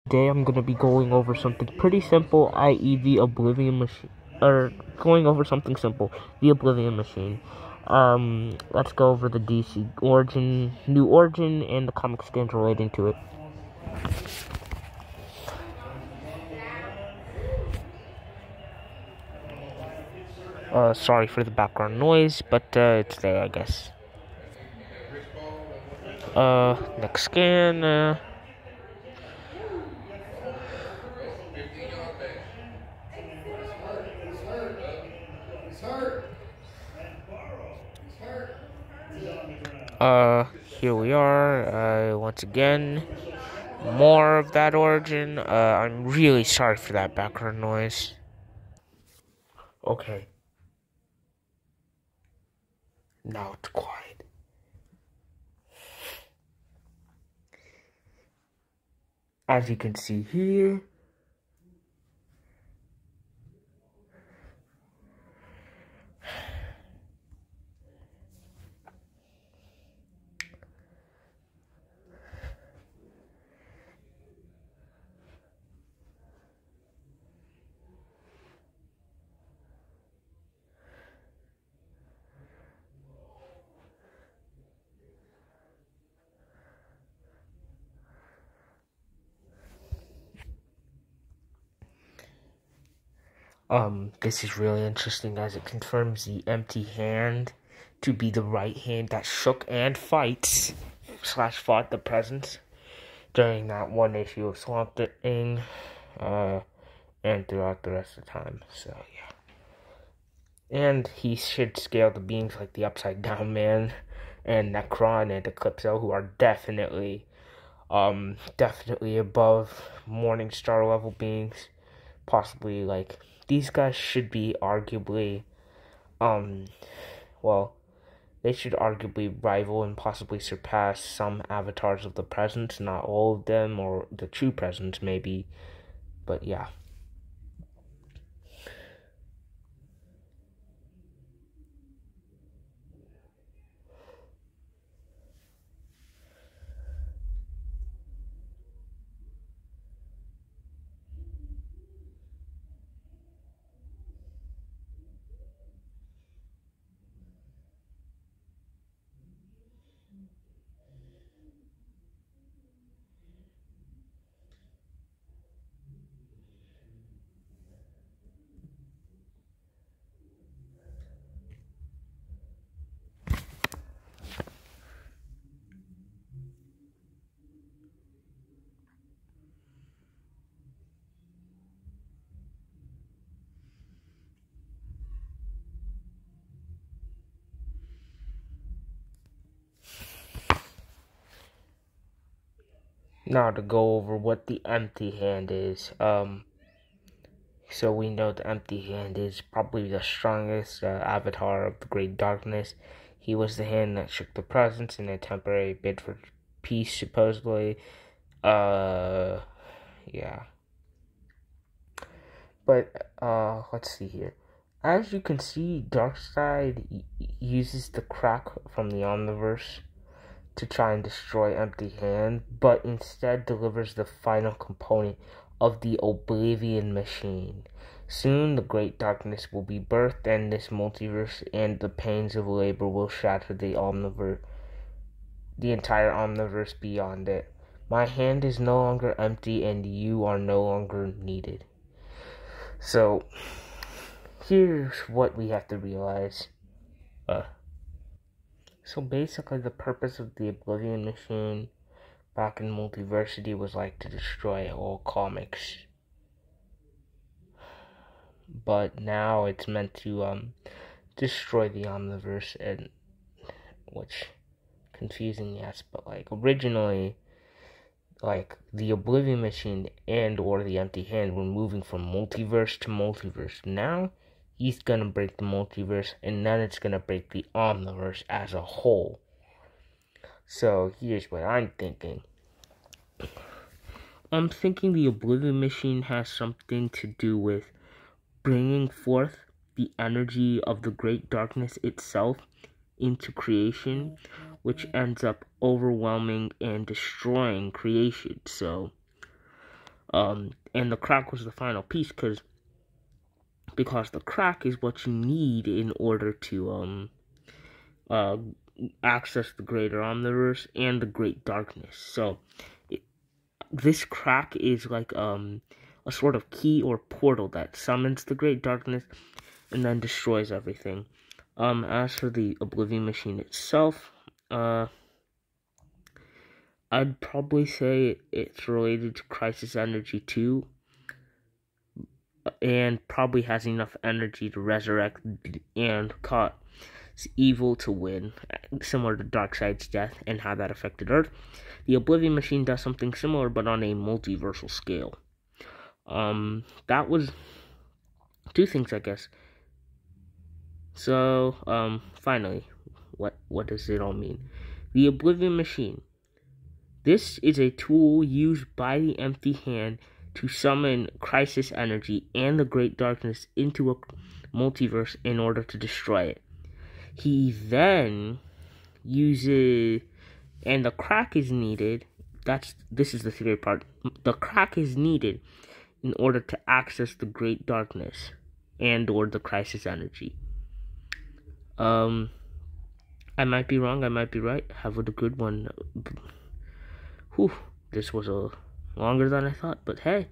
Today I'm going to be going over something pretty simple, i.e. the Oblivion machine, or going over something simple, the Oblivion machine. Let's go over the DC origin, new origin, and the comic skins relating to it. Sorry for the background noise, but it's there, I guess. Next scan, here we are, once again, more of that origin. I'm really sorry for that background noise. Okay. Now it's quiet. As you can see here, this is really interesting as it confirms the empty hand to be the right hand that shook and fought the presence during that one issue of Swamp Thing, and throughout the rest of the time, so yeah. And he should scale the beings like the Upside Down Man and Necron and Eclipso, who are definitely above Morningstar level beings. Possibly, like, these guys should be arguably, they should arguably rival and possibly surpass some avatars of the present. Not all of them, or the true present, maybe, but yeah. Now to go over what the empty hand is. So we know the empty hand is probably the strongest avatar of the Great Darkness. He was the hand that shook the presence in a temporary bid for peace, supposedly. Yeah. But, let's see here. As you can see, Darkseid uses the crack from the Omniverse to try and destroy Empty Hand, but instead delivers the final component of the Oblivion machine. Soon the Great Darkness will be birthed, and this multiverse and the pains of labor will shatter the entire Omniverse beyond it. My hand is no longer empty, and you are no longer needed. So, here's what we have to realize. So basically the purpose of the Oblivion machine back in Multiversity was like to destroy all comics. But now it's meant to destroy the Omniverse, and which confusing, yes, but like originally, like the Oblivion machine and or the Empty Hand were moving from multiverse to multiverse. Now he's gonna break the multiverse, and then it's gonna break the Omniverse as a whole. So here's what I'm thinking. I'm thinking the Oblivion machine has something to do with bringing forth the energy of the Great Darkness itself into creation, which ends up overwhelming and destroying creation. So And the crack was the final piece because the crack is what you need in order to access the greater omniverse and the great darkness. So this crack is like a sort of key or portal that summons the great darkness and then destroys everything. As for the Oblivion machine itself, I'd probably say it's related to Crisis Energy 2, and probably has enough energy to resurrect and cause evil to win, similar to Darkseid's death and how that affected Earth. The Oblivion machine does something similar, but on a multiversal scale. That was two things, I guess. So, finally, what does it all mean? The Oblivion machine. This is a tool used by the Empty Hand to summon Crisis Energy and the Great Darkness into a multiverse in order to destroy it. He then uses, and the crack is needed. This is the theory part. The crack is needed in order to access the Great Darkness and or the Crisis Energy. I might be wrong. I might be right. Have a good one. Whew, this was longer than I thought, but hey.